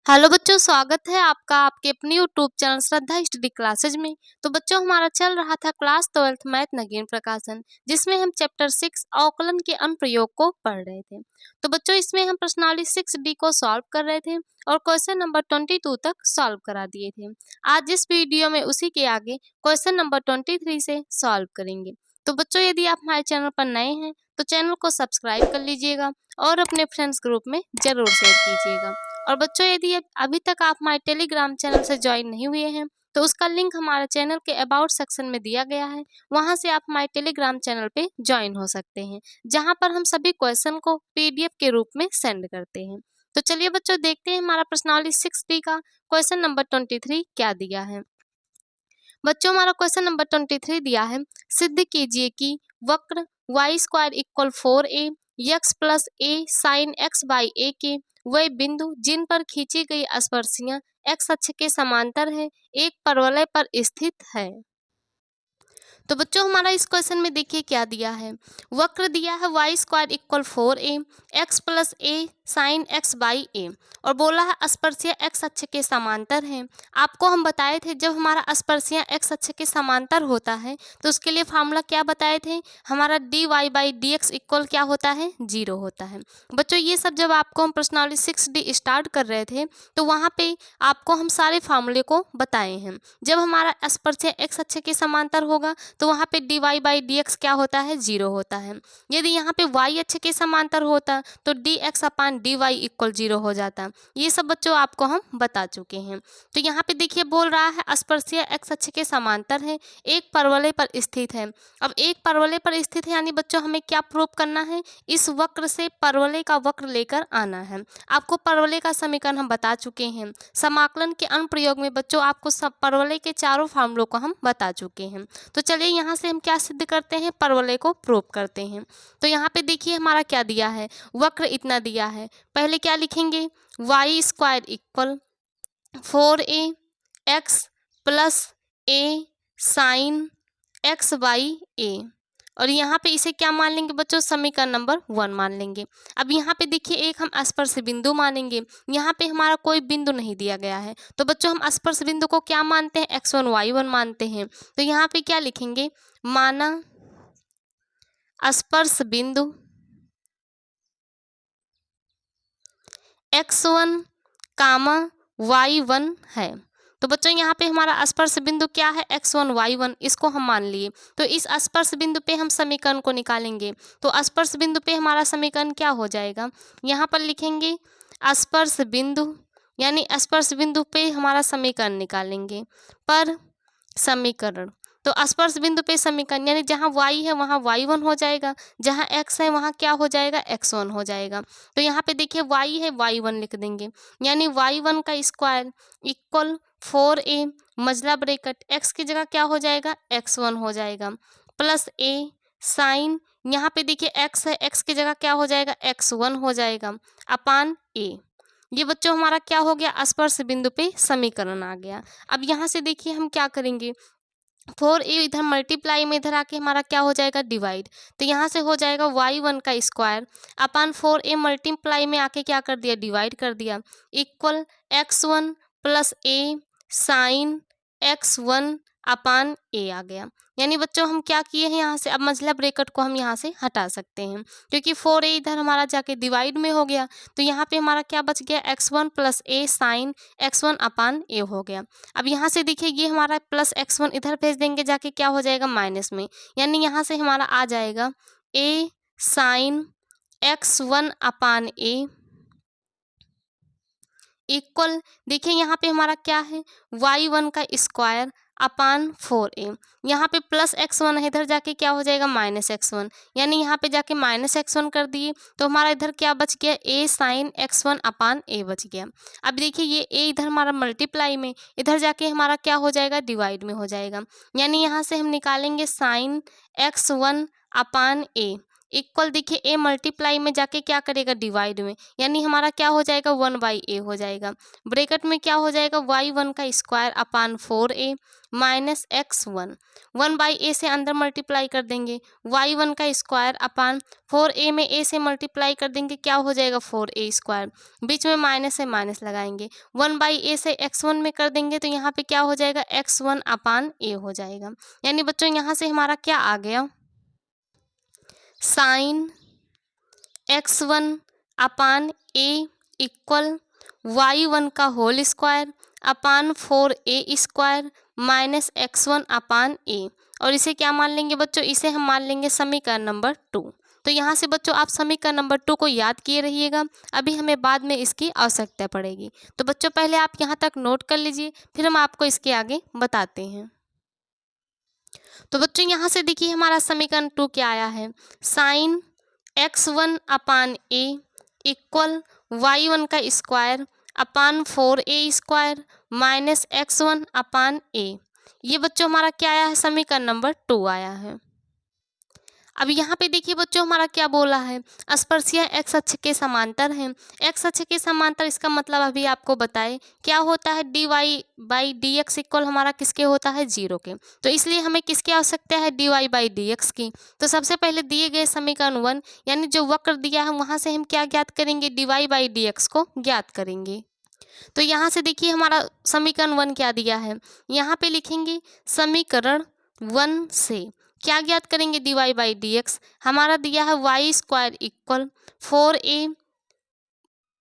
Hello बच्चों, स्वागत है आपका आपके अपने यूट्यूब चैनल श्रद्धा स्टडी क्लासेज में। तो बच्चों, हमारा चल रहा था क्लास 12th मैथ नगेन प्रकाशन, जिसमें हम चैप्टर 6 अवकलन के अनुप्रयोग को पढ़ रहे थे। तो बच्चों, इसमें हम प्रश्नावली 6D को सॉल्व कर रहे थे और क्वेश्चन नंबर 22 तक सॉल्व करा दिए थे। आज इस वीडियो में उसी के आगे क्वेश्चन नंबर 23 से सॉल्व करेंगे। तो बच्चों, यदि आप हमारे चैनल पर नए हैं तो चैनल को सब्सक्राइब कर लीजिएगा और अपने फ्रेंड्स ग्रुप में जरूर शेयर कीजिएगा। और बच्चों, यदि अभी तक आप हमारे टेलीग्राम चैनल से ज्वाइन नहीं हुए हैं तो उसका लिंक हमारे चैनल के अबाउट सेक्शन में दिया गया है। वहां से आप हमारे टेलीग्राम चैनल पे ज्वाइन हो सकते हैं, जहां पर हम सभी क्वेश्चन को पीडीएफ के रूप में सेंड करते हैं। तो चलिए बच्चों, देखते हैं हमारा प्रश्नावली 6D का क्वेश्चन नंबर 23 क्या दिया है। बच्चों, हमारा क्वेश्चन नंबर 23 दिया है, सिद्ध कीजिए कि वक्र y square equal 4a x plus a sine x by a के वे बिंदु जिन पर खींची गई स्पर्शियां x अक्ष के समांतर है एक परवलय पर स्थित है। तो बच्चों, हमारा इस क्वेश्चन में देखिए क्या दिया है। वक्र दिया है y square equal 4a x plus a sine x by a और बोला है स्पर्शियां x अक्ष के समांतर हैं। आपको हम बताए थे जब हमारा स्पर्शियां x अक्ष के समांतर होता है तो उसके लिए फार्मूला क्या बताए थे, हमारा dy बाई dx इक्वल क्या होता है, 0 होता है। बच्चों, ये सब जब आपको हम प्रश्नावली 6D स्टार्ट कर रहे थे तो वहाँ पे आपको हम सारे फार्मूले को बताए हैं। जब हमारा स्पर्शियां x अक्ष के समांतर होगा तो वहाँ पे dy बाई dx क्या होता है, 0 होता है। यदि यहाँ पे y अक्ष के समांतर होता तो dx अपान dy इक्वल 0 हो जाता। ये सब बच्चों आपको हम बता चुके हैं। तो यहाँ पे देखिए बोल रहा है स्पर्शियां x अक्ष के समांतर है, एक परवलय पर स्थित है। अब एक परवलय पर स्थित है यानी बच्चों हमें क्या प्रूव करना है, इस वक्र से परवलय का वक्र लेकर आना है। आपको परवलय का समीकरण हम बता चुके हैं। समाकलन के अनुप्रयोग में बच्चों आपको सब परवलय के चारों फार्मूलों को हम बता चुके हैं। तो चलिए यहाँ से हम क्या सिद्ध करते हैं, परवलय को प्रूव करते हैं। तो यहाँ पे देखिए हमारा क्या दिया है, वक्र इतना दिया है। पहले क्या लिखेंगे, y square equal 4a x plus a sine x by a और यहाँ पे इसे क्या मान लेंगे बच्चों, समीकरण नंबर 1 मान लेंगे। अब यहाँ पे देखिए एक हम स्पर्श बिंदु मानेंगे। यहाँ पे हमारा कोई बिंदु नहीं दिया गया है तो बच्चों हम स्पर्श बिंदु को क्या मानते हैं, x1 y1 मानते हैं। तो यहाँ पे क्या लिखेंगे, माना स्पर्श बिंदु x1 कामा y1 है। तो बच्चों यहाँ पे हमारा स्पर्श बिंदु क्या है, x1 y1, इसको हम मान लिए। तो इस स्पर्श बिंदु पे हम समीकरण को निकालेंगे। तो स्पर्श बिंदु पे हमारा समीकरण क्या हो जाएगा, यहाँ पर लिखेंगे स्पर्श बिंदु, यानी स्पर्श बिंदु पे हमारा समीकरण निकालेंगे पर समीकरण। तो स्पर्श बिंदु पे समीकरण यानी जहाँ y है वहाँ y1 हो जाएगा, जहाँ x है वहाँ क्या हो जाएगा, x1 हो जाएगा। तो यहाँ पे देखिए y है, y1 लिख देंगे, यानी y1 का स्क्वायर इक्वल 4a मजला ब्रेकेट x की जगह क्या हो जाएगा, x1 हो जाएगा, प्लस a साइन, यहाँ पे देखिए x है, x की जगह क्या हो जाएगा, x1 हो जाएगा, अपान a। ये बच्चों हमारा क्या हो गया, स्पर्श बिंदु पे समीकरण आ गया। अब यहाँ से देखिए हम क्या करेंगे, 4a इधर मल्टीप्लाई में इधर आके हमारा क्या हो जाएगा, डिवाइड। तो यहाँ से हो जाएगा y1 का स्क्वायर अपान 4a मल्टीप्लाई में आके क्या कर दिया, डिवाइड कर दिया, equal x1 plus a sine x1 upon a आ गया। यानी बच्चों हम क्या किए हैं, यहाँ से अब मझला ब्रैकेट को हम यहाँ से हटा सकते हैं क्योंकि 4a इधर हमारा जाके डिवाइड में हो गया। तो यहाँ पे हमारा क्या बच गया, x1 plus a sine x1 upon a हो गया। अब यहाँ से देखिए ये हमारा प्लस x1 इधर भेज देंगे, जाके क्या हो जाएगा, माइनस में, यानी यहाँ से हमारा आ जाएगा a sine x1 upon a equal, देखिए यहाँ पे हमारा क्या है, y1 का स्क्वायर अपान 4a, यहाँ पे प्लस x1 है, इधर जाके क्या हो जाएगा, माइनस x1, यानी यहाँ पे जाके माइनस x1 कर दिए तो हमारा इधर क्या बच गया, a sine x1 upon a बच गया। अब देखिए ये a इधर हमारा मल्टीप्लाई में, इधर जाके हमारा क्या हो जाएगा, डिवाइड में हो जाएगा, यानी यहाँ से हम निकालेंगे sign x1 upon a, equal देखिए ए मल्टीप्लाई में जाके क्या करेगा डिवाइड में, यानी हमारा क्या हो जाएगा 1/a हो जाएगा। ब्रैकेट में क्या हो जाएगा y1 का square upon 4a minus x1, 1/a से अंदर मल्टीप्लाई कर देंगे, y1 का स्क्वायर अपान 4a में a से मल्टीप्लाई कर देंगे, क्या हो जाएगा 4a स्क्वायर, बीच में माइनस है माइनस लगाएंगे, 1/a से x1 में कर देंगे तो यहाँ पे क्या हो जाएगा x1 अपान a हो जाएगा। यानी बच्चों यहाँ से हमारा क्या आ गया, sign x1 upon a equal y1 का whole square upon 4a square minus x1 upon a, और इसे क्या मान लेंगे बच्चों, इसे हम मान लेंगे समीकरण नंबर 2। तो यहाँ से बच्चों आप समीकरण नंबर 2 को याद किए रहिएगा, अभी हमें बाद में इसकी आवश्यकता पड़ेगी। तो बच्चों पहले आप यहाँ तक नोट कर लीजिए, फिर हम आपको इसके आगे बताते हैं। तो बच्चों यहाँ से देखिए हमारा समीकरण 2 क्या आया है, sign x1 upon a equal y1 का square upon 4a square minus x1 upon a। ये बच्चों हमारा क्या आया है, समीकरण नंबर 2 आया है। अब यहाँ पे देखिए बच्चों हमारा क्या बोला है, स्पर्शियाँ एक्स अक्ष के समांतर हैं। एक्स अक्ष के समांतर इसका मतलब अभी आपको बताए क्या होता है, dy/dx इक्वल हमारा किसके होता है 0 के। तो इसलिए हमें किसकी आवश्यकता है, dy/dx की। तो सबसे पहले दिए गए समीकरण 1 यानी जो वक्र दिया है वहाँ से हम क्या ज्ञात करेंगे, dy/dx को ज्ञात करेंगे। तो यहाँ से देखिए हमारा समीकरण 1 क्या दिया है, यहाँ पे लिखेंगे समीकरण 1 से क्या ज्ञात करेंगे, dy/dx हमारा दिया है y square equal 4a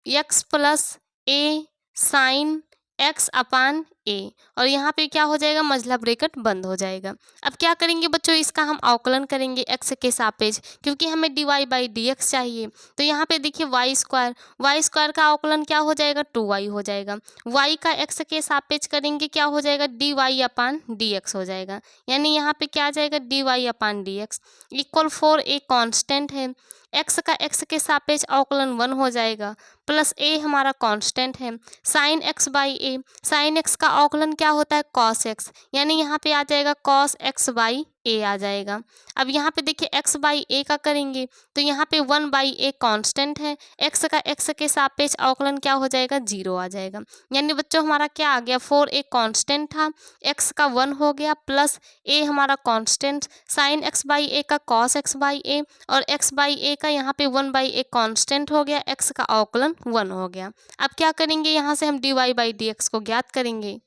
x plus a sine x upon a, और यहाँ पे क्या हो जाएगा, मझला ब्रैकेट बंद हो जाएगा। अब क्या करेंगे बच्चों, इसका हम अवकलन करेंगे x के सापेक्ष, क्योंकि हमें dy/dx चाहिए। तो यहाँ पे देखिए y स्क्वायर का अवकलन क्या हो जाएगा, 2y हो जाएगा। y का x के सापेक्ष करेंगे, क्या हो जाएगा, dy/dx हो जाएगा। यानी यहाँ पे क्या आ जाएगा, dy/dx इक्वल 4a कांस्टेंट है, x का x के सापेक्ष अवकलन 1 हो जाएगा, प्लस a हमारा कांस्टेंट है, साइन x/a, साइन x का अवकलन क्या होता है, cos x, यानी यहाँ पे आ जाएगा cos x/a आ जाएगा। अब यहाँ पे देखिए x/a का करेंगे तो यहाँ पे 1/a कांस्टेंट है, x का x के सापेक्ष अवकलन क्या हो जाएगा, 0 आ जाएगा। यानी बच्चों हमारा क्या आ गया, 4a कांस्टेंट था, x का 1 हो गया, प्लस a हमारा कांस्टेंट, साइन x/a का cos x/a, और x/a का यहाँ पे 1/a कांस्टेंट हो गया, x का अवकलन 1 हो गया। अब क्या करेंगे, यहाँ से हम dy/dx को ज्ञात करेंगे।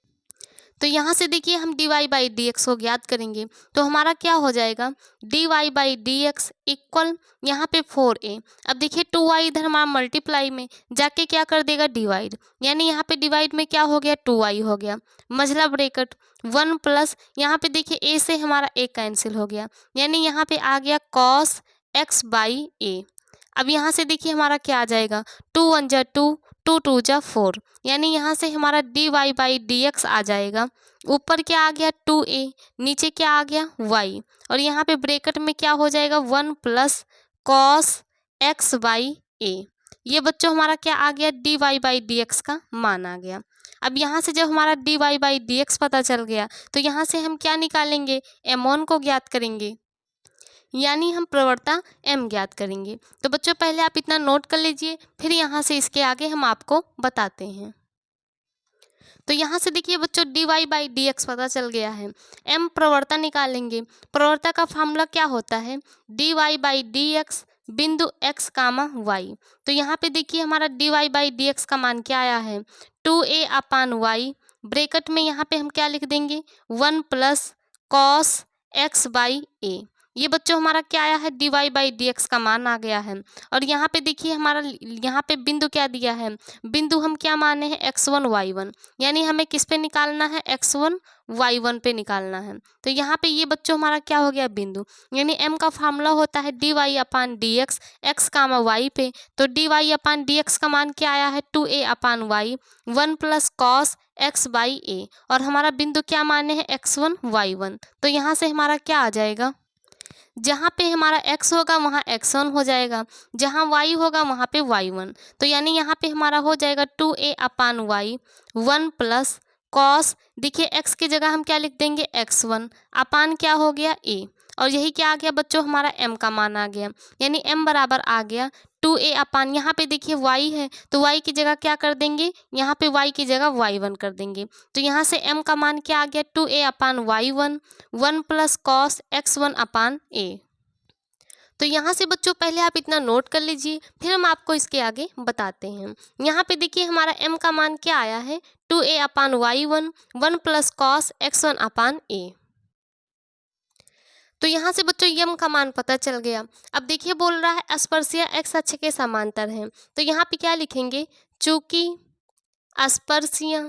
तो यहाँ से देखिए हम dy/dx को ज्ञात करेंगे तो हमारा क्या हो जाएगा, dy/dx इक्वल यहाँ पे 4a। अब देखिए 2y इधर हमारा मल्टीप्लाई में जाके क्या कर देगा, डिवाइड, यानी यहाँ पे डिवाइड में क्या हो गया, 2y हो गया, मझला ब्रैकेट 1 प्लस यहाँ पे देखिए a से हमारा a कैंसिल हो गया, यानी यहाँ पे आ गया cos x/a। अब यहाँ से देखिए हमारा क्या आ जाएगा, 2 1 जा 2, 2 2 जा 4, यानी यहाँ से हमारा dy/dx आ जाएगा। ऊपर क्या आ गया 2a, नीचे क्या आ गया y, और यहाँ पे ब्रैकेट में क्या हो जाएगा 1 प्लस cos x/a। ये बच्चों हमारा क्या आ गया, dy/dx का मान आ गया। अब यहाँ से जब हमारा dy/dx पता चल गया तो यहाँ से हम क्या निकालेंगे, m1 को ज्ञात करेंगे, यानी हम प्रवणता m ज्ञात करेंगे। तो बच्चों पहले आप इतना नोट कर लीजिए, फिर यहाँ से इसके आगे हम आपको बताते हैं। तो यहाँ से देखिए बच्चों dy/dx पता चल गया है, m प्रवणता निकालेंगे। प्रवणता का फार्मूला क्या होता है, dy/dx बिंदु x, y। तो यहाँ पे देखिए हमारा dy/dx का मान क्या आया है, 2a अपान y, ब्रैकेट में यहाँ पे हम क्या लिख देंगे, 1 प्लस cos x/a। ये बच्चों हमारा क्या आया है, dy/dx का मान आ गया है। और यहाँ पे देखिए हमारा यहाँ पे बिंदु क्या दिया है, बिंदु हम क्या माने हैं, x1 y1, यानी हमें किस पे निकालना है, x1 y1 पे निकालना है। तो यहाँ पे ये बच्चों हमारा क्या हो गया, बिंदु, यानी m का फार्मूला होता है dy/dx x, y पे। तो dy/dx का मान क्या आया है, 2a अपान y, 1 प्लस cos x/a, और हमारा बिंदु क्या माने हैं, x1 y1। तो यहाँ से हमारा क्या आ जाएगा, जहाँ पे हमारा x होगा वहाँ x1 हो जाएगा, जहाँ y होगा वहाँ पे y1। तो यानी यहाँ पे हमारा हो जाएगा 2a अपान y, 1 प्लस कॉस, देखिए x की जगह हम क्या लिख देंगे, x1 अपान क्या हो गया a, और यही क्या आ गया बच्चों, हमारा m का मान आ गया, यानी m बराबर आ गया 2a अपान, यहाँ पे देखिए y है तो y की जगह क्या कर देंगे, यहाँ पे y की जगह y1 कर देंगे। तो यहाँ से m का मान क्या आ गया 2a upon y1, 1 plus cos x1 upon a। तो यहाँ से बच्चों पहले आप इतना नोट कर लीजिए, फिर हम आपको इसके आगे बताते हैं। यहाँ पे देखिए हमारा m का मान क्या आया है 2a upon y1, 1 plus cos x1 upon a। तो यहाँ से बच्चों यम का मान पता चल गया। अब देखिए बोल रहा है स्पर्शियाँ x अक्ष के समांतर हैं, तो यहाँ पे क्या लिखेंगे, चूंकि स्पर्शियाँ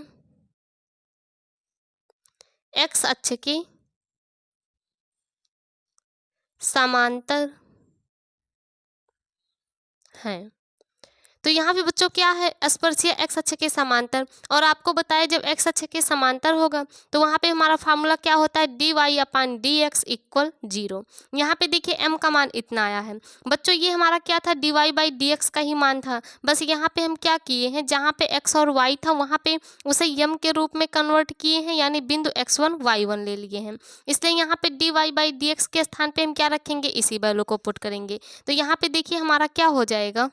x अक्ष के समांतर हैं। तो यहाँ पे बच्चों क्या है, स्पर्शीय x अक्ष के समांतर, और आपको बताया जब x अक्ष के समांतर होगा तो वहाँ पे हमारा फार्मूला क्या होता है, dy अपान डी एक्स इक्वल 0। यहाँ पे देखिए m का मान इतना आया है बच्चों, ये हमारा क्या था, dy बाई डी एक्स का ही मान था, बस यहाँ पे हम क्या किए हैं, जहाँ पे x और y था वहाँ पे उसे m के रूप में कन्वर्ट किए हैं, यानी बिंदु x1 y1 ले लिए हैं, इसलिए यहाँ पे dy बाई डी एक्स के स्थान पे हम क्या रखेंगे, इसी वैल्यू को पुट करेंगे। तो यहाँ पे देखिए हमारा क्या हो जाएगा,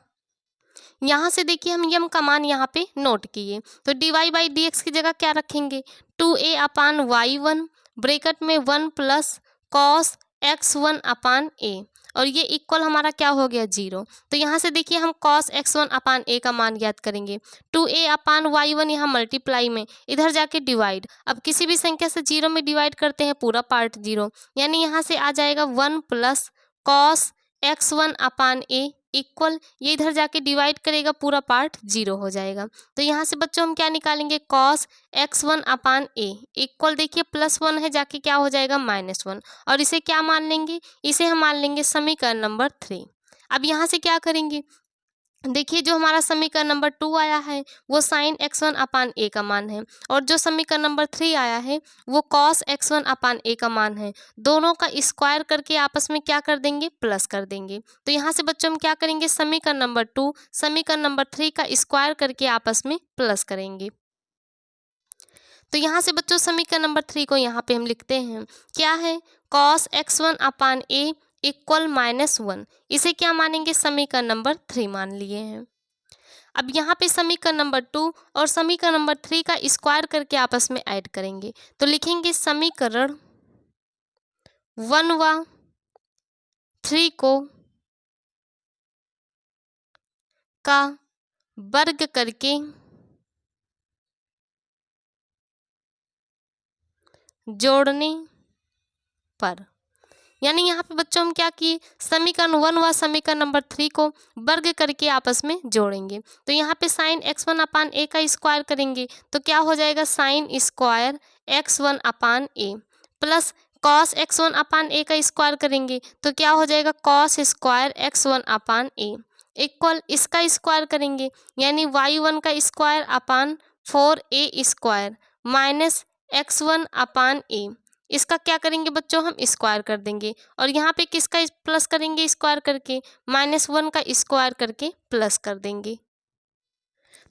यहाँ से देखिए हम यम का मान यहाँ पे नोट किए, तो dy बाई डी एक्स की जगह क्या रखेंगे, 2a अपान y1 ब्रैकेट में 1 plus cos x1 upon a, और ये इक्वल हमारा क्या हो गया 0। तो यहाँ से देखिए हम कॉस x1 अपान a का मान याद करेंगे, 2a अपान y1 यहाँ मल्टीप्लाई में, इधर जाके डिवाइड, अब किसी भी संख्या से 0 में डिवाइड करते हैं पूरा पार्ट 0, यानी यहाँ से आ जाएगा 1 plus cos x1 upon a equal, ये इधर जाके डिवाइड करेगा पूरा पार्ट 0 हो जाएगा। तो यहाँ से बच्चों हम क्या निकालेंगे, cos x1 upon a equal, देखिए +1 है जाके क्या हो जाएगा -1, और इसे क्या मान लेंगे, इसे हम मान लेंगे समीकरण नंबर 3। अब यहाँ से क्या करेंगे, देखिए जो हमारा समीकरण नंबर 2 आया है वो साइन x1 अपान a का मान है, और जो समीकरण नंबर 3 आया है वो कॉस x1 अपान a का मान है, दोनों का स्क्वायर करके आपस में क्या कर देंगे, प्लस कर देंगे। तो यहाँ से बच्चों हम क्या करेंगे, समीकरण नंबर 2 समीकरण नंबर 3 का स्क्वायर करके आपस में प्लस करेंगे। तो यहाँ से बच्चों समीकरण नंबर 3 को यहाँ पे हम लिखते हैं, क्या है, cos x1 upon a equal -1, इसे क्या मानेंगे, समीकरण नंबर 3 मान लिए हैं। अब यहाँ पे समीकरण नंबर 2 और समीकरण नंबर 3 का स्क्वायर करके आपस में ऐड करेंगे, तो लिखेंगे समीकरण 1 व 3 को का वर्ग करके जोड़ने पर, यानी यहाँ पे बच्चों हम क्या किए, समीकरण 1 व समीकरण नंबर 3 को वर्ग करके आपस में जोड़ेंगे। तो यहाँ पे साइन x1 अपान a का स्क्वायर करेंगे तो क्या हो जाएगा, sine square x1 upon a plus cos x1 upon a का स्क्वायर करेंगे तो क्या हो जाएगा, cos square x1 upon a equal, इसका स्क्वायर करेंगे यानी y1 का square upon 4a square minus x1 upon a, इसका क्या करेंगे बच्चों, हम स्क्वायर कर देंगे, और यहाँ पे किसका प्लस करेंगे, स्क्वायर करके, -1 का स्क्वायर करके प्लस कर देंगे।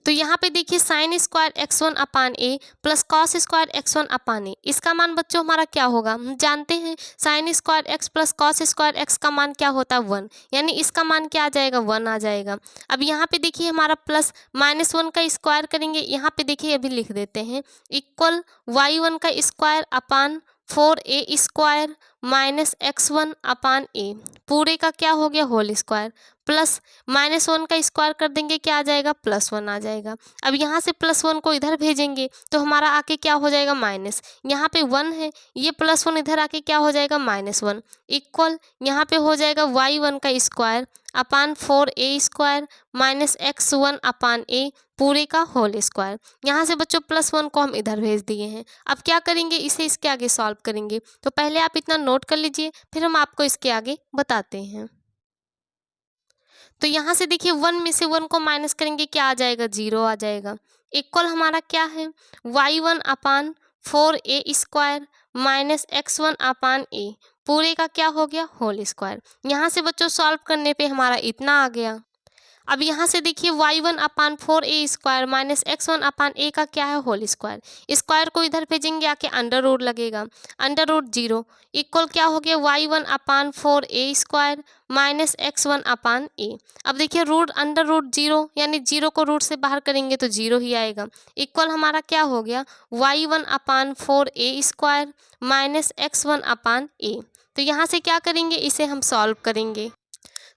तो यहाँ पे देखिए sine square x1 upon a plus cos square x1 upon a, इसका मान बच्चों हमारा क्या होगा, हम जानते हैं sine square x plus cos square x का मान क्या होता है 1, यानी इसका मान क्या आ जाएगा, 1 आ जाएगा। अब यहाँ पे देखिए हमारा प्लस -1 का स्क्वायर करेंगे, यहाँ पे देखिए अभी लिख देते हैं इक्वल y1 का square upon 4a square minus x1 upon a पूरे का क्या हो गया, होल स्क्वायर प्लस -1 का स्क्वायर कर देंगे, क्या आ जाएगा, +1 आ जाएगा। अब यहाँ से +1 को इधर भेजेंगे तो हमारा आके क्या हो जाएगा, माइनस, यहाँ पे 1 है, ये +1 इधर आके क्या हो जाएगा, -1 इक्वल, यहाँ पे हो जाएगा y1 का square upon 4a square minus x1 upon a पूरे का होल स्क्वायर। यहाँ से बच्चों +1 को हम इधर भेज दिए हैं। अब क्या करेंगे, इसे इसके आगे सॉल्व करेंगे, तो पहले आप इतना नोट कर लीजिए फिर हम आपको इसके आगे बताते हैं। तो यहाँ से देखिए 1 में से 1 को माइनस करेंगे, क्या आ जाएगा, 0 आ जाएगा इक्वल हमारा क्या है, y1 upon 4a square minus x1 upon a पूरे का क्या हो गया, होल स्क्वायर। यहाँ से बच्चों सॉल्व करने पे हमारा इतना आ गया। अब यहाँ से देखिए y1 upon 4a² minus x1 upon a का क्या है होल स्क्वायर। स्क्वायर को इधर भेजेंगे आके अंडर रूट लगेगा, अंडर रूट 0 इक्वल क्या हो गया y1 upon 4a² minus x1 upon a। अब देखिए रूट अंडर रूट 0 यानी 0 को रूट से बाहर करेंगे तो 0 ही आएगा। इक्वल हमारा क्या हो गया y1 upon 4a² minus x1 upon a। तो यहाँ से क्या करेंगे, इसे हम सॉल्व करेंगे।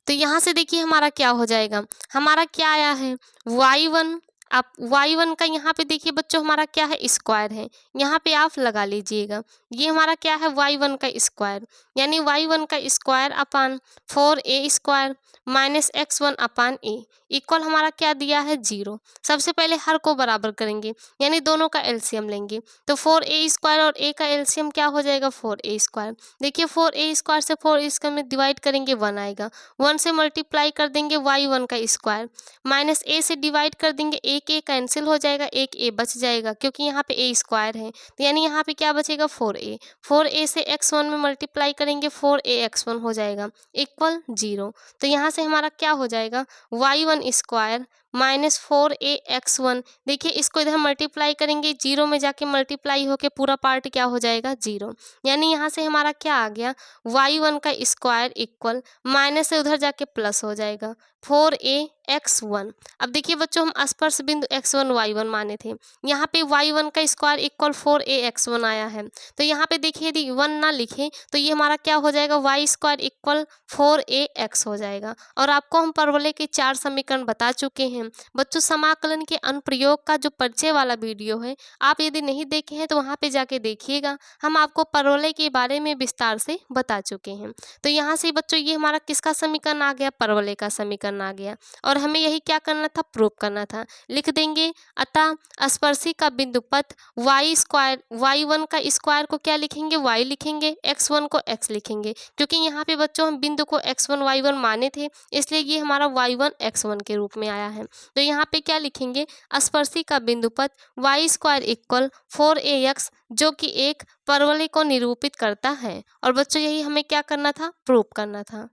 तो यहाँ से देखिए हमारा क्या हो जाएगा, हमारा क्या आया है y1। अब y1 का यहाँ पे देखिए बच्चों हमारा क्या है स्क्वायर है, यहाँ पे आप लगा लीजिएगा। ये हमारा क्या है y1 का स्क्वायर, यानी y1 का square upon 4a² minus x1 upon a equal हमारा क्या दिया है 0। सबसे पहले हर को बराबर करेंगे यानी दोनों का एलसीएम लेंगे। तो 4a² और a का एलसीएम क्या हो जाएगा 4a²। देखिए 4a² से 4a² में डिवाइड करेंगे 1 आएगा, 1 से मल्टीप्लाई कर देंगे y1 का स्क्वायर माइनस a से डिवाइड कर देंगे, एक a कैंसिल हो जाएगा, एक a बच जाएगा क्योंकि यहाँ पे a स्क्वायर है। तो यानी यहाँ पे क्या बचेगा 4a, 4a से x1 में मल्टीप्लाई करेंगे 4ax1 हो जाएगा इक्वल 0। तो यहाँ से हमारा क्या हो जाएगा y1² माइनस 4ax1। देखिए इसको इधर मल्टीप्लाई करेंगे, 0 में जाके मल्टीप्लाई होके पूरा पार्ट क्या हो जाएगा 0। यानी यहाँ से हमारा क्या आ गया y1 का स्क्वायर इक्वल माइनस से उधर जाके प्लस हो जाएगा 4ax1। अब देखिए बच्चों हम स्पर्श बिंदु x1 y1 माने थे, यहाँ पे y1 का स्क्वायर इक्वल 4ax1 आया है। तो यहाँ पे देखिए यदि 1 ना लिखे तो ये हमारा क्या हो जाएगा y² इक्वल 4ax हो जाएगा। और आपको हम परवलय के 4 समीकरण बता चुके हैं। बच्चों समाकलन के अनुप्रयोग का जो परिचय वाला वीडियो है आप यदि नहीं देखे हैं तो वहाँ पे जाके देखिएगा, हम आपको परवलय के बारे में विस्तार से बता चुके हैं। तो यहाँ से बच्चों ये हमारा किसका समीकरण आ गया, परवलय का समीकरण आ गया। और हमें यही क्या करना था, प्रूव करना था। लिख देंगे अतः स्पर्शी का बिंदु पथ y1 का स्क्वायर को क्या लिखेंगे y लिखेंगे, x1 को x लिखेंगे क्योंकि यहाँ पे बच्चों हम बिंदु को x1 y1 माने थे, इसलिए ये हमारा y1 x1 के रूप में आया है। तो यहाँ पे क्या लिखेंगे स्पर्शी का बिंदु पथ y² इक्वल 4ax जो कि एक परवलय को निरूपित करता है। और बच्चों यही हमें क्या करना था, प्रूव करना था।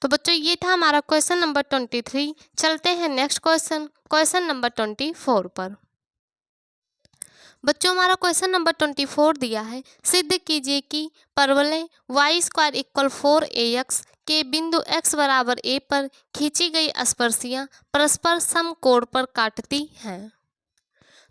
तो बच्चों ये था हमारा क्वेश्चन नंबर 23। चलते हैं नेक्स्ट क्वेश्चन, क्वेश्चन नंबर 24 पर। बच्चों हमारा क्वेश्चन नंबर 24 दिया है, सिद्ध कीजिए कि परवलय y² इक्वल 4ax के बिंदु x बराबर a पर खींची गई स्पर्शियाँ परस्पर समकोण पर काटती हैं।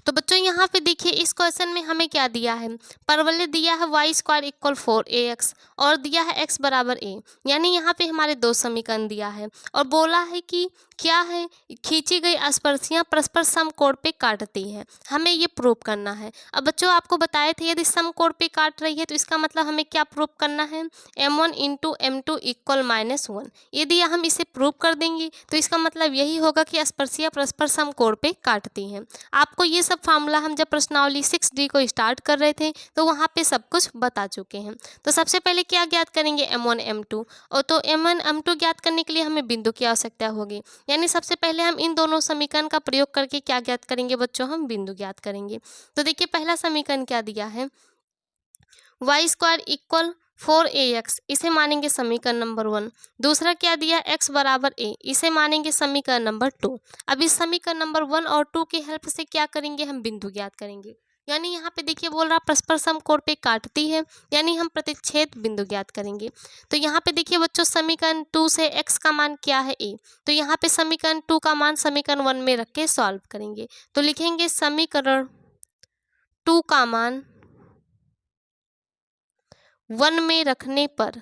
तो बच्चों यहाँ पे देखिए इस क्वेश्चन में हमें क्या दिया है, परवलय दिया है y² इक्वल 4ax और दिया है x बराबर a, यानी यहाँ पे हमारे दो समीकरण दिया है और बोला है कि क्या है, खींची गई स्पर्शियाँ परस्पर समकोण पे काटती हैं, हमें ये प्रूव करना है। अब बच्चों आपको बताए थे यदि समकोण पे काट रही है तो इसका मतलब हमें क्या प्रूव करना है, m1 इंटू m2 इक्वल -1। यदि हम इसे प्रूव कर देंगे तो इसका मतलब यही होगा कि स्पर्शियाँ परस्पर समकोण पे काटती हैं। आपको ये सब फार्मूला हम जब प्रश्नावली 6D को स्टार्ट कर रहे थे तो वहाँ पे सब कुछ बता चुके हैं। तो सबसे पहले क्या ज्ञात करेंगे m1 m2, और तो m1 m2 ज्ञात करने के लिए हमें बिंदु की आवश्यकता होगी, यानी सबसे पहले हम इन दोनों समीकरण का प्रयोग करके क्या ज्ञात करेंगे बच्चों, हम बिंदु ज्ञात करेंगे। तो देखिए पहला समीकरण क्या दिया है, y² इक्वल 4ax, इसे मानेंगे समीकरण नंबर 1। दूसरा क्या दिया x बराबर a, इसे मानेंगे समीकरण नंबर 2। अब इस समीकरण नंबर 1 और 2 की हेल्प से क्या करेंगे, हम बिंदु ज्ञात करेंगे। यानी यहाँ पे देखिए बोल रहा परस्पर समकोण पे काटती है, यानी हम प्रतिच्छेद बिंदु ज्ञात करेंगे। तो यहाँ पे देखिए बच्चों समीकरण 2 से x का मान क्या है a, तो यहाँ पे समीकरण 2 का मान समीकरण 1 में रख के सॉल्व करेंगे। तो लिखेंगे समीकरण 2 का मान 1 में रखने पर,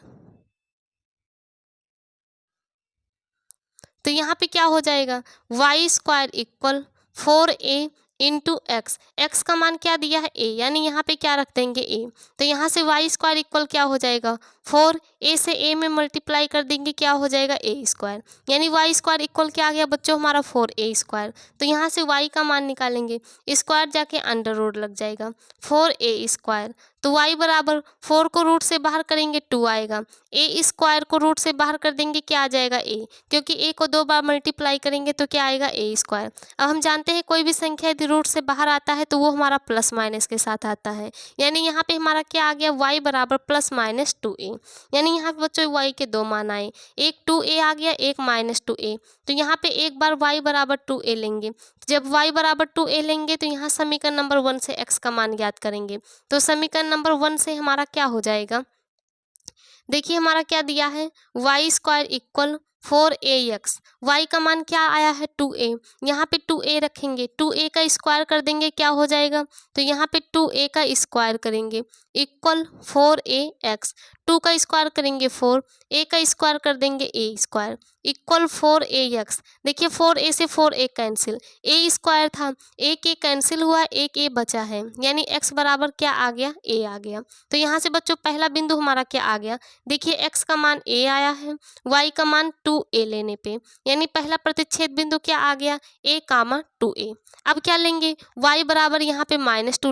तो यहाँ पे क्या हो जाएगा y² equal 4a into x, x का मान क्या दिया है a, यानी यहाँ पे क्या रख देंगे a। तो यहाँ से y² इक्वल क्या हो जाएगा 4, a से a में मल्टीप्लाई कर देंगे क्या हो जाएगा a², यानी y² इक्वल क्या आ गया बच्चों हमारा 4a²। तो यहाँ से y का मान निकालेंगे, स्क्वायर जाके अंडर रूट लग जाएगा 4a²। तो y बराबर 4 को रूट से बाहर करेंगे 2 आएगा। ए स्क्वायर को रूट से बाहर कर देंगे क्या आ जाएगा a, क्योंकि a को 2 बार मल्टीप्लाई करेंगे तो क्या आएगा a स्क्वायर। अब हम जानते हैं कोई भी संख्या यदि रूट से बाहर आता है तो वो हमारा प्लस माइनस के साथ आता है, यानी यहाँ पे हमारा क्या आ गया y बराबर प्लस माइनस 2a। यानी यहाँ पे बच्चों y के दो मान आए, एक 2a आ गया, एक माइनस 2a। तो यहाँ पे एक बार y बराबर 2a लेंगे, जब y बराबर 2a लेंगे तो यहाँ समीकरण नंबर 1 से x का मान ज्ञात करेंगे। तो समीकरण नंबर 1 से हमारा क्या हो जाएगा, देखिए हमारा क्या दिया है, Y square equal 4ax। y का मान क्या आया है 2a, यहाँ पे 2a रखेंगे, 2a का स्क्वायर कर देंगे क्या हो जाएगा, तो यहाँ पे 2a का स्क्वायर करेंगे इक्वल 4ax। 2 का स्क्वायर करेंगे 4, a का स्क्वायर कर देंगे a स्क्वायर इक्वल 4ax। देखिए 4a से 4a कैंसिल, a स्क्वायर था, एक a कैंसिल हुआ, एक a बचा है, यानी x बराबर क्या आ गया, a आ गया। तो यहाँ से बच्चों पहला बिंदु हमारा क्या आ गया, देखिए x का मान a आया है, y का मान 2a लेने पे, यानी पहला प्रतिच्छेद बिंदु क्या आ गया, a कामा 2a। अब क्या लेंगे, y बराबर यहाँ पे -2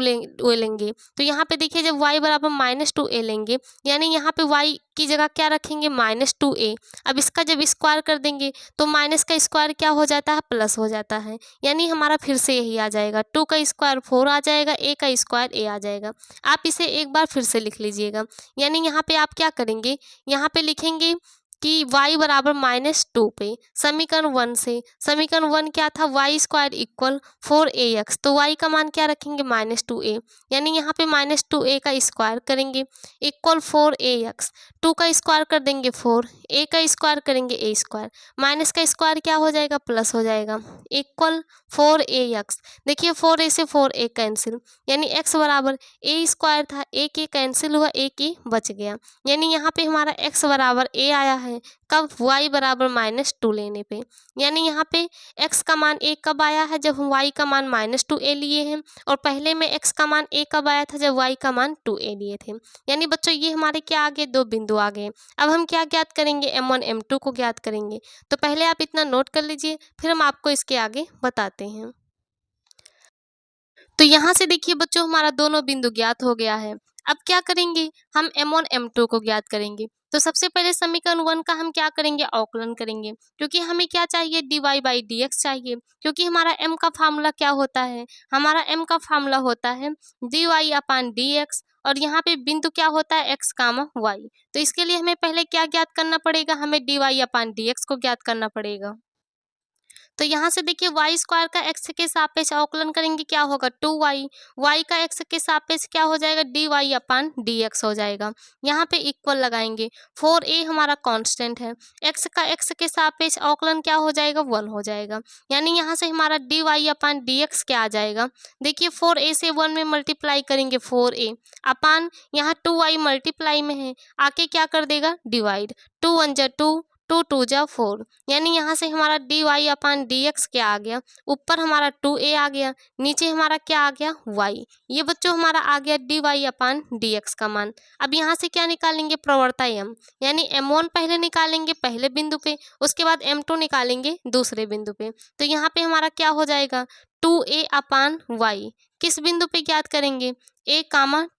लेंगे। तो यहाँ पे देखिए जब y बराबर -2a लेंगे, यानी यहाँ पे y की जगह क्या रखेंगे, -2a। अब इसका जब स्क्वायर कर देंगे तो माइनस का स्क्वायर क्या हो जाता है, प्लस हो जाता है, यानी हमारा फिर से यही आ जाएगा, 2 का स्क्वायर 4 आ जाएगा, a का स्क्वायर a आ जाएगा। आप इसे एक बार फिर से लिख लीजिएगा, यानी यहाँ पे आप क्या करेंगे, यहाँ पे लिखेंगे कि y बराबर -2 पे समीकरण 1 से, समीकरण 1 क्या था, वाई स्क्वायर इक्वल 4ax। तो y का मान क्या रखेंगे, -2a, यानी यहाँ पे -2a का स्क्वायर करेंगे इक्वल 4ax। 2 का स्क्वायर कर देंगे 4, a का स्क्वायर करेंगे a स्क्वायर, माइनस का स्क्वायर क्या हो जाएगा, प्लस हो जाएगा इक्वल 4ax। देखिए 4a से 4a कैंसिल, यानी x बराबर a स्क्वायर था, एक a कैंसिल हुआ, एक a बच गया, यानी यहाँ पे हमारा x बराबर a आया है, कब, y बराबर -2 लेने पे। यानी यहाँ पे x का मान a कब आया है, जब हम y का मान -2a लिए हैं, और पहले में x का मान a कब आया था, जब y का मान 2a लिए थे। यानी बच्चों ये हमारे क्या आ गए, दो बिंदु आ गए। अब हम क्या ज्ञात करेंगे, m1 m2 को ज्ञात करेंगे। तो पहले आप इतना नोट कर लीजिए, फिर हम आपको इसके आगे बताते हैं। तो यहाँ से देखिए बच्चों हमारा दोनों बिंदु ज्ञात हो गया है। अब क्या करेंगे, हम m1 m2 को ज्ञात करेंगे। तो सबसे पहले समीकरण 1 का हम क्या करेंगे, अवकलन करेंगे, क्योंकि हमें क्या चाहिए, dy/dx चाहिए, क्योंकि हमारा m का फार्मूला क्या होता है, हमारा m का फार्मूला होता है dy/dx, और यहाँ पे बिंदु क्या होता है, x, y। तो इसके लिए हमें पहले क्या ज्ञात करना पड़ेगा, हमें dy/dx को ज्ञात करना पड़ेगा। तो यहाँ से देखिए वाई स्क्वायर का एक्स के सापेक्ष अवकलन करेंगे क्या होगा, 2y, y का एक्स के सापेक्ष क्या हो जाएगा, dy/dx हो जाएगा। यहाँ पे इक्वल लगाएंगे, 4a हमारा कांस्टेंट है, x का एक्स के सापेक्ष अवकलन क्या हो जाएगा, 1 हो जाएगा, यानी यहाँ से हमारा dy/dx क्या आ जाएगा, देखिए 4a से 1 में मल्टीप्लाई करेंगे 4a अपान यहाँ 2y मल्टीप्लाई में है, आके क्या कर देगा, डिवाइड, 2 1 जा 2, 2 2 जा 4, यानी यहाँ से हमारा dy/dx क्या आ गया, ऊपर हमारा 2a आ गया, नीचे हमारा क्या आ गया, y। ये बच्चों हमारा आ गया dy/dx का मान। अब यहाँ से क्या निकालेंगे, प्रवणता m, यानी m1 पहले निकालेंगे पहले बिंदु पे, उसके बाद m2 निकालेंगे दूसरे बिंदु पे। तो यहाँ पे हमारा क्या हो जाएगा, 2a/y, किस बिंदु पे ज्ञात करेंगे, a,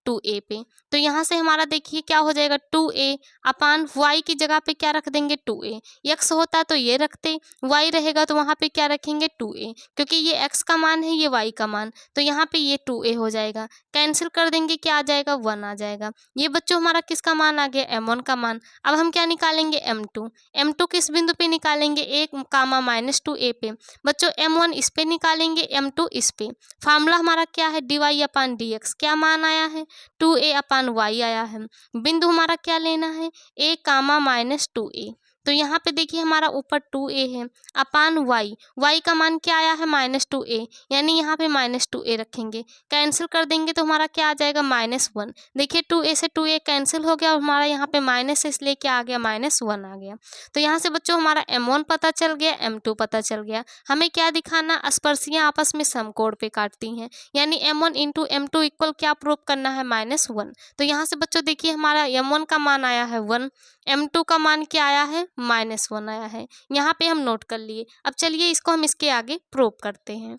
2a पे। तो यहाँ से हमारा देखिए क्या हो जाएगा, 2a/y की जगह पे क्या रख देंगे, 2a। x होता तो ये रखते, y रहेगा तो वहाँ पे क्या रखेंगे, 2a, क्योंकि ये x का मान है, ये y का मान, तो यहाँ पे ये 2a हो जाएगा, कैंसिल कर देंगे, क्या आ जाएगा, 1 आ जाएगा। ये बच्चों हमारा किसका मान आ गया, m1 का मान। अब हम क्या निकालेंगे, m2। m2 किस बिंदु पे निकालेंगे, 1, -2a पे। बच्चों m1 इस पे निकालेंगे, m2 इस पे। फार्मूला हमारा क्या है, dy/dx, क्या मान आया है, 2a/y आया है। बिंदु हमारा क्या लेना है, a, -2a। तो यहाँ पे देखिए हमारा ऊपर 2a है अपान y का मान क्या आया है, -2a, यानी यहाँ पे -2a रखेंगे, कैंसिल कर देंगे तो हमारा क्या आ जाएगा, -1। देखिए 2a से 2a कैंसिल हो गया, और हमारा यहाँ पे माइनस इसलिए क्या आ गया, -1 आ गया। तो यहाँ से बच्चों हमारा m1 पता चल गया, m2 पता चल गया। हमें क्या दिखाना, स्पर्शियाँ आपस में समकोण पे काटती हैं, यानी m1 इंटू m2 इक्वल क्या प्रूव करना है, -1। तो यहाँ से बच्चों देखिए हमारा m1 का मान आया है 1, m2 का मान क्या आया है, -1 आया है। यहाँ पे हम नोट कर लिए। अब चलिए इसको हम इसके आगे प्रूव करते हैं।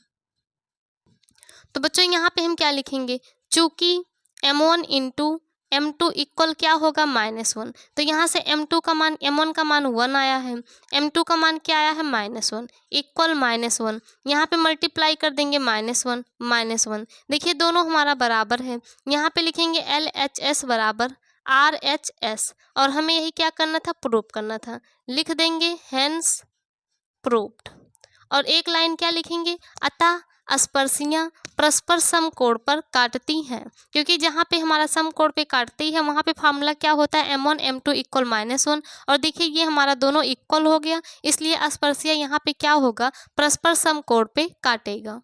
तो बच्चों यहाँ पे हम क्या लिखेंगे, चूंकि m1 इंटू m2 इक्वल क्या होगा -1। तो यहाँ से m2 का मान m1 का मान 1 आया है, m2 का मान क्या आया है -1 इक्वल -1। यहाँ पे मल्टीप्लाई कर देंगे -1 -1। देखिए दोनों हमारा बराबर है, यहाँ पे लिखेंगे LHS बराबर RHS और हमें यही क्या करना था, प्रूव करना था। लिख देंगे हेंस प्रूव्ड। और एक लाइन क्या लिखेंगे, अतः स्पर्शियाँ परस्पर समकोण पर काटती हैं, क्योंकि जहाँ पे हमारा समकोण पे काटती है वहाँ पे फार्मूला क्या होता है, m1 m2 इक्वल -1। और देखिए ये हमारा दोनों इक्वल हो गया, इसलिए स्पर्शिया यहाँ पे क्या होगा, परस्पर समकोण पे काटेगा।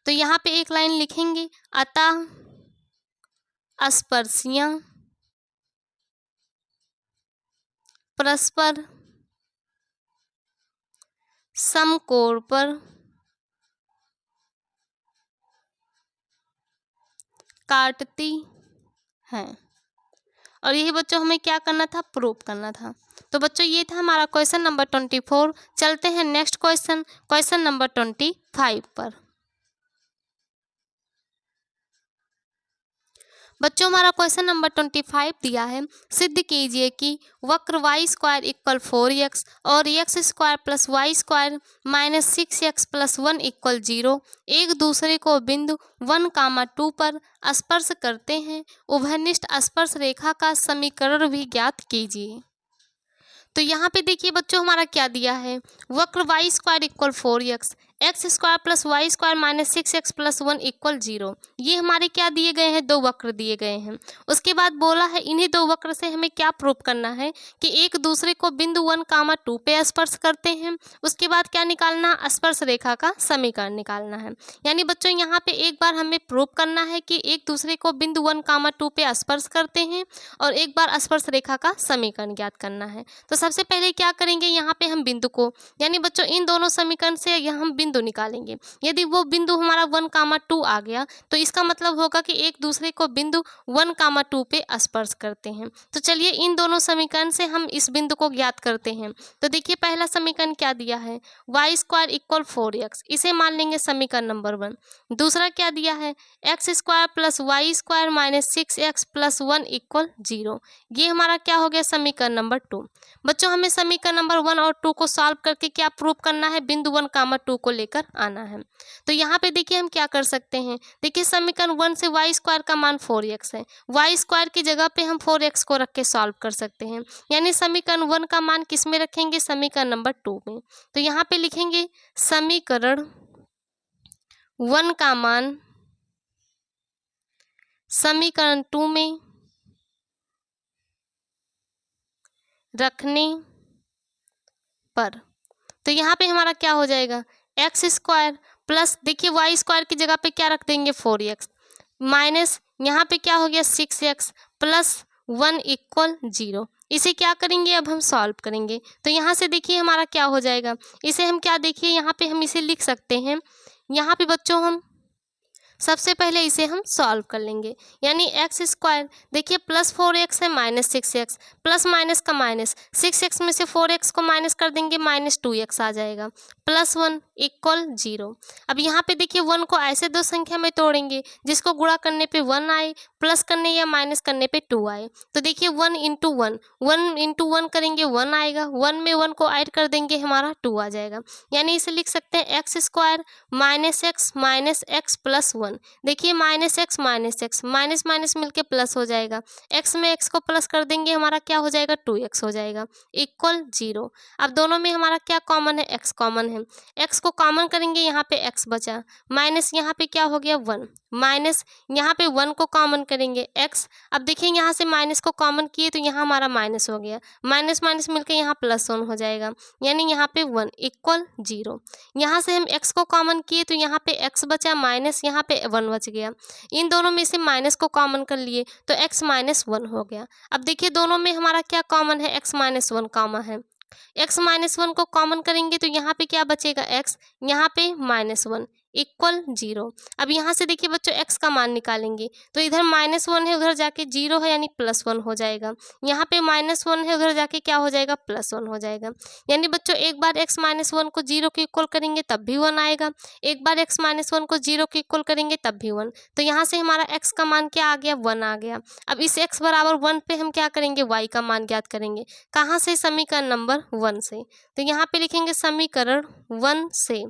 तो यहाँ पे एक लाइन लिखेंगे, अतः स्पर्शियाँ परस्पर समकोण पर काटती हैं। और यही बच्चों हमें क्या करना था, प्रूव करना था। तो बच्चों ये था हमारा क्वेश्चन नंबर 24। चलते हैं नेक्स्ट क्वेश्चन, क्वेश्चन नंबर 25 पर। बच्चों हमारा क्वेश्चन नंबर 25 दिया है, सिद्ध कीजिए कि वक्र y स्क्वायर इक्वल 4x और x square plus y square minus 6x plus 1 equal 0 एक दूसरे को बिंदु 1, 2 पर स्पर्श करते हैं। उभयनिष्ठ स्पर्श रेखा का समीकरण भी ज्ञात कीजिए। तो यहाँ पे देखिए बच्चों हमारा क्या दिया है, वक्र y square equal 4x, x square plus y square minus 6x plus 1 equal 0। ये हमारे क्या दिए गए हैं, दो वक्र दिए गए हैं। उसके बाद बोला है इन्हीं दो वक्र से हमें क्या प्रूव करना है कि एक दूसरे को बिंदु 1, 2 पे स्पर्श करते हैं। उसके बाद क्या निकालना, स्पर्श रेखा का समीकरण निकालना है। यानी बच्चों यहाँ पे एक बार हमें प्रूव करना है कि एक दूसरे को बिंदु 1, 2 पे स्पर्श करते हैं और एक बार स्पर्श रेखा का समीकरण ज्ञात करना है। तो सबसे पहले क्या करेंगे, यहाँ पे हम बिंदु को, यानी बच्चों इन दोनों समीकरण से यहाँ हम बिंदु निकालेंगे। यदि वो बिंदु हमारा 1, 2 आ गया तो इसका मतलब होगा कि एक दूसरे को बिंदु 1, 2 पे स्पर्श करते हैं। तो चलिए इन दोनों समीकरण से हम इस बिंदु को ज्ञात करते हैं। तो देखिए पहला समीकरण क्या दिया है, वाई स्क्वायर इक्वल 4x, इसे मान लेंगे समीकरण नंबर 1। दूसरा क्या दिया है, x square plus y square minus 6x plus 1 equal 0। ये हमारा क्या हो गया, समीकरण नंबर 2। बच्चों हमें समीकरण नंबर 1 और 2 को सॉल्व करके क्या प्रूव करना है, बिंदु 1, 2 को लेकर आना है। तो यहाँ पे देखिए हम क्या कर सकते हैं, देखिए समीकरण 1 से वाई स्क्वायर का मान 4x है, वाई स्क्वायर की जगह पे हम 4x को रख के सॉल्व कर सकते हैं। यानी समीकरण 1 का मान किस में रखेंगे, समीकरण नंबर 2 में। तो यहाँ पे लिखेंगे समीकरण 1 का मान समीकरण 2 में रखने पर। तो यहाँ पे हमारा क्या हो जाएगा, एक्स स्क्वायर प्लस, देखिए वाई स्क्वायर की जगह पे क्या रख देंगे 4x, माइनस यहाँ पे क्या हो गया 6x प्लस 1 इक्वल 0। इसे क्या करेंगे, अब हम सॉल्व करेंगे। तो यहाँ से देखिए हमारा क्या हो जाएगा, इसे हम क्या, देखिए यहाँ पे हम इसे लिख सकते हैं। यहाँ पे बच्चों हम सबसे पहले इसे हम सॉल्व कर लेंगे। यानी एक्स स्क्वायर, देखिए प्लस 4x है माइनस 6x, प्लस माइनस का माइनस, 6x में से 4x को माइनस कर देंगे माइनस 2x आ जाएगा, प्लस 1 इक्वल 0। अब यहाँ पे देखिए 1 को ऐसे दो संख्या में तोड़ेंगे जिसको गुणा करने पे 1 आए, प्लस करने या माइनस करने पे 2 आए। तो देखिए 1 इंटू 1 करेंगे 1 आएगा, 1 में 1 को ऐड कर देंगे हमारा 2 आ जाएगा। यानी इसे लिख सकते हैं x square minus x plus 1। देखिए माइनस एक्स माइनस माइनस मिलके प्लस हो जाएगा, एक्स में एक्स को प्लस कर देंगे हमारा क्या हो जाएगा 2x हो जाएगा इक्वल 0। अब दोनों में हमारा क्या कॉमन है, x कॉमन है, x को कॉमन करेंगे यहाँ पे x बचा, माइनस यहाँ पे क्या हो गया 1, माइनस यहाँ पे 1 को कॉमन करेंगे x। अब देखिए यहाँ से माइनस को कॉमन किए तो यहाँ हमारा माइनस हो गया, माइनस माइनस मिलकर यहाँ प्लस 1 हो जाएगा, यानी यहाँ पे 1 इक्वल 0। यहाँ से हम x को कॉमन किए तो यहाँ पे x बचा, माइनस यहाँ पे 1 बच गया। इन दोनों में से माइनस को कॉमन कर लिए तो x माइनस 1 हो गया। अब देखिए दोनों में हमारा क्या कॉमन है, x माइनस 1 कॉमन है, x माइनस 1 को कॉमन करेंगे तो यहाँ पे क्या बचेगा x, यहाँ पे माइनस 1 इक्वल 0। अब यहाँ से देखिए बच्चों x का मान निकालेंगे तो इधर -1 है, उधर जाके 0 है यानी +1 हो जाएगा। यहाँ पे -1 है, उधर जाके क्या हो जाएगा, +1 हो जाएगा। यानी बच्चों एक बार x -1 को 0 के इक्वल करेंगे तब भी 1 आएगा, एक बार x -1 को 0 के इक्वल करेंगे तब भी 1। तो यहाँ से हमारा x का मान क्या आ गया, 1 आ गया। अब इस x बराबर 1 पे हम क्या करेंगे, y का मान ज्ञात करेंगे। कहाँ से, समीकरण नंबर 1 से। तो यहाँ पे लिखेंगे समीकरण 1 से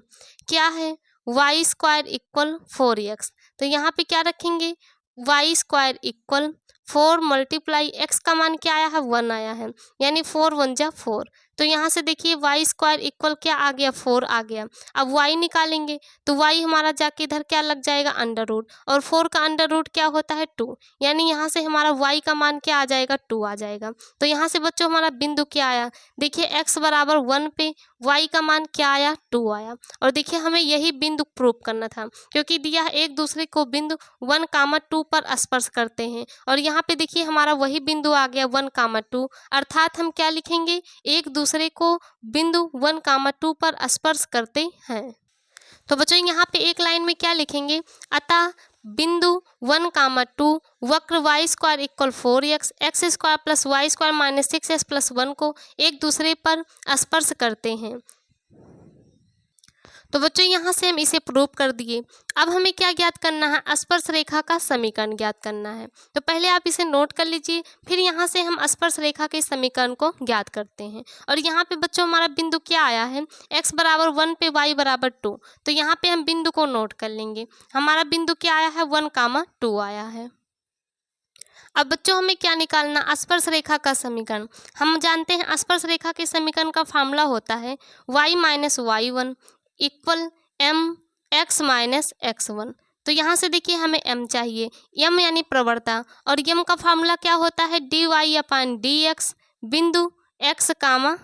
क्या है, y² इक्वल 4x। तो यहाँ पे क्या रखेंगे, y² इक्वल 4 मल्टीप्लाई x का मान क्या आया है, 1 आया है, यानी 4 1 जा 4। तो यहाँ से देखिए y² इक्वल क्या आ गया, 4 आ गया। अब y निकालेंगे तो y हमारा जाके इधर क्या लग जाएगा, अंडर रूट, और 4 का अंडर रूट क्या होता है, 2, यानी यहाँ से हमारा y का मान क्या आ जाएगा, 2 आ जाएगा। तो यहाँ से बच्चों हमारा बिंदु क्या आया, देखिए x बराबर 1 पे y का मान क्या आया, 2 आया। और देखिए हमें यही बिंदु प्रूव करना था, क्योंकि दिया है एक दूसरे को बिंदु 1, 2 पर स्पर्श करते हैं, और यहाँ पे देखिए हमारा वही बिंदु आ गया 1, 2, अर्थात हम क्या लिखेंगे, एक दूसरे को बिंदु 1, 2 पर स्पर्श करते हैं। तो बच्चों यहाँ पे एक लाइन में क्या लिखेंगे, अतः बिंदु 1, 2 वक्र y² equal 4x, x² plus y² minus 6x plus 1 को एक दूसरे पर स्पर्श करते हैं। तो बच्चों यहाँ से हम इसे प्रूव कर दिए। अब हमें क्या ज्ञात करना है, स्पर्श रेखा का समीकरण ज्ञात करना है। तो पहले आप इसे नोट कर लीजिए, फिर यहाँ से हम स्पर्श रेखा के समीकरण को ज्ञात करते हैं। और यहाँ पे बच्चों हमारा बिंदु क्या आया है, x बराबर 1 पे y बराबर 2। तो यहाँ पे हम बिंदु को नोट कर लेंगे, हमारा बिंदु क्या आया है, 1, 2 आया है। अब बच्चों हमें क्या निकालना, स्पर्श रेखा का समीकरण। हम जानते हैं स्पर्श रेखा के समीकरण का फार्मूला होता है y minus y1 equal mx minus x1। तो यहाँ से देखिए हमें m चाहिए, m यानी प्रवणता, और m का फार्मूला क्या होता है, dy/dx बिंदु x,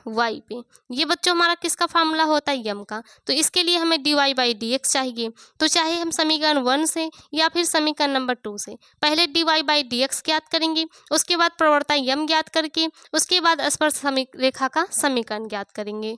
y पे। ये बच्चों हमारा किसका फार्मूला होता है, m का। तो इसके लिए हमें dy/dx चाहिए। तो चाहे हम समीकरण 1 से या फिर समीकरण नंबर 2 से, पहले dy/dx ज्ञात करेंगे, उसके बाद प्रवणता m ज्ञात करके, उसके बाद स्पर्श रेखा का समीकरण ज्ञात करेंगे।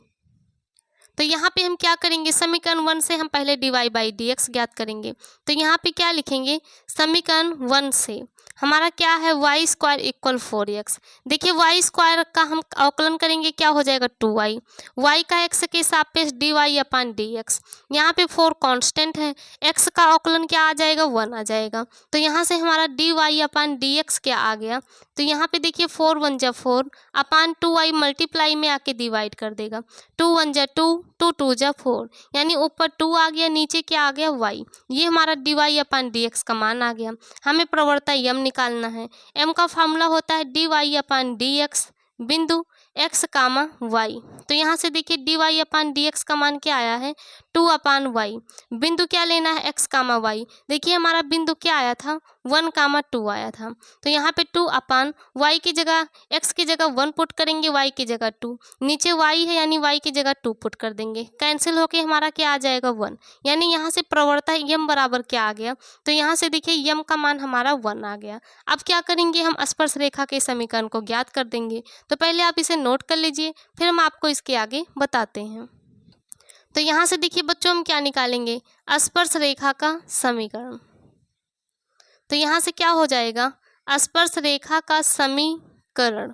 तो यहाँ पे हम क्या करेंगे, समीकरण 1 से हम पहले dy/dx ज्ञात करेंगे। तो यहाँ पे क्या लिखेंगे, समीकरण 1 से हमारा क्या है, y² इक्वल 4x। देखिए y² का हम अवकलन करेंगे, क्या हो जाएगा, 2y, y का x के सापेक्ष dy/dx। यहाँ पे 4 कांस्टेंट है, x का अवकलन क्या आ जाएगा, 1 आ जाएगा। तो यहाँ से हमारा dy/dx क्या आ गया, तो यहाँ पे देखिए 4 1 जा 4 अपान 2y मल्टीप्लाई में आके डिवाइड कर देगा, 2 1 जा 2, 2 2 जा 4, यानी ऊपर 2 आ गया, नीचे क्या आ गया, y। ये हमारा dy/dx का मान आ गया। हमें प्रवणता m निकालना है, m का फार्मूला होता है dy/dx बिंदु x, y। तो यहाँ से देखिए dy/dx का मान क्या आया है, 2/y। बिंदु क्या लेना है, x, y। देखिए हमारा बिंदु क्या आया था, 1, 2 आया था। तो यहाँ पे 2/y की जगह, x की जगह 1 पुट करेंगे, y की जगह 2, नीचे y है यानी y की जगह 2 पुट कर देंगे, कैंसिल होके हमारा क्या आ जाएगा, 1। यानी यहाँ से प्रवणता m बराबर क्या आ गया, तो यहाँ से देखिए m का मान हमारा 1 आ गया। अब क्या करेंगे, हम स्पर्श रेखा के समीकरण को ज्ञात कर देंगे। तो पहले आप इसे नोट कर लीजिए, फिर हम आपको इसके आगे बताते हैं। तो यहाँ से देखिए बच्चों हम क्या निकालेंगे, स्पर्श रेखा का समीकरण। तो यहाँ से क्या हो जाएगा, स्पर्श रेखा का समीकरण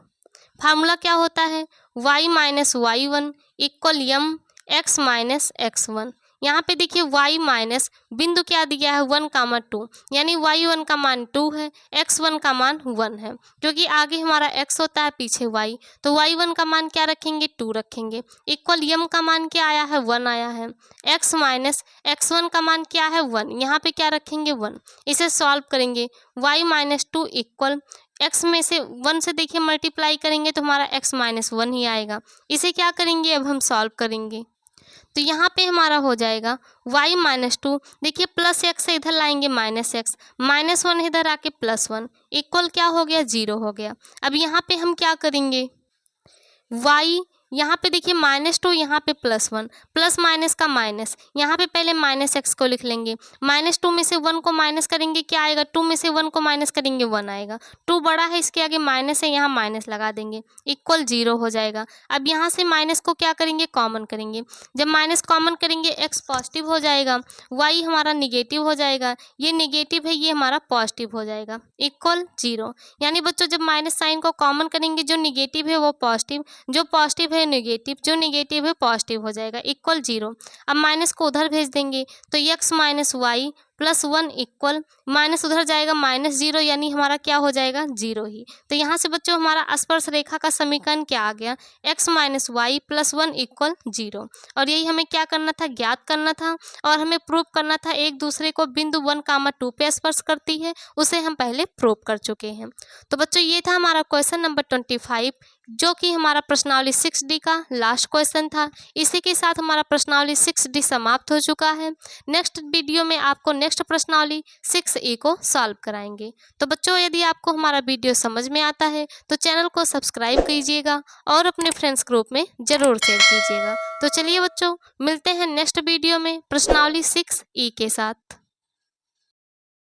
फार्मूला क्या होता है, y minus y1 equal m x minus x1। यहाँ पे देखिए y माइनस बिंदु क्या दिया है, 1, 2, यानी y1 का मान 2 है, x1 का मान 1 है, क्योंकि आगे हमारा x होता है, पीछे y। तो y1 का मान क्या रखेंगे, 2 रखेंगे, इक्वल m का मान क्या आया है, 1 आया है, x माइनस x1 का मान क्या है, 1। यहाँ पे क्या रखेंगे, 1। इसे सॉल्व करेंगे, y माइनस 2 इक्वल x में से 1 से देखिए मल्टीप्लाई करेंगे तो हमारा x माइनस 1 ही आएगा। इसे क्या करेंगे, अब हम सॉल्व करेंगे। तो यहाँ पे हमारा हो जाएगा y माइनस 2, देखिए प्लस x से इधर लाएंगे माइनस x, माइनस 1 इधर आके प्लस 1, इक्वल क्या हो गया, 0 हो गया। अब यहाँ पे हम क्या करेंगे, y यहाँ पे देखिए -2, यहाँ पे +1, प्लस माइनस का माइनस, यहाँ पे पहले -x को लिख लेंगे। -2 में से 1 को माइनस करेंगे क्या आएगा, 2 में से 1 को माइनस करेंगे 1 आएगा। 2 बड़ा है, इसके आगे माइनस है, यहाँ माइनस लगा देंगे, इक्वल 0 हो जाएगा। अब यहाँ से माइनस को क्या करेंगे, कॉमन करेंगे। जब माइनस कॉमन करेंगे x पॉजिटिव हो जाएगा, y हमारा निगेटिव हो जाएगा, ये निगेटिव है, ये हमारा पॉजिटिव हो जाएगा, इक्वल 0। यानी बच्चों जब माइनस साइन को कॉमन करेंगे, जो निगेटिव है वो पॉजिटिव, जो पॉजिटिव है नेगेटिव, जो नेगेटिव है पॉजिटिव हो जाएगा, इक्वल 0। अब माइनस को उधर भेज देंगे तो x minus y plus 1 equal, minus उधर जाएगा -0, यानी हमारा क्या हो जाएगा, 0 ही। तो यहाँ से बच्चों हमारा स्पर्श रेखा का समीकरण क्या आ गया, x minus y plus 1 equal 0। और यही हमें क्या करना था, ज्ञात करना था, और हमें प्रूव करना था एक दूसरे को बिंदु 1, 2 पे स्पर्श करती है, उसे हम पहले प्रूव कर चुके हैं। तो बच्चों ये था हमारा क्वेश्चन नंबर 25, जो कि हमारा प्रश्नावली 6D का लास्ट क्वेश्चन था। इसी के साथ हमारा प्रश्नावली 6D समाप्त हो चुका है। नेक्स्ट वीडियो में आपको नेक्स्ट प्रश्नावली 6E को सॉल्व कराएंगे। तो बच्चों यदि आपको हमारा वीडियो समझ में आता है तो चैनल को सब्सक्राइब कीजिएगा और अपने फ्रेंड्स ग्रुप में ज़रूर शेयर कीजिएगा। तो चलिए बच्चों, मिलते हैं नेक्स्ट वीडियो में प्रश्नावली 6E के साथ।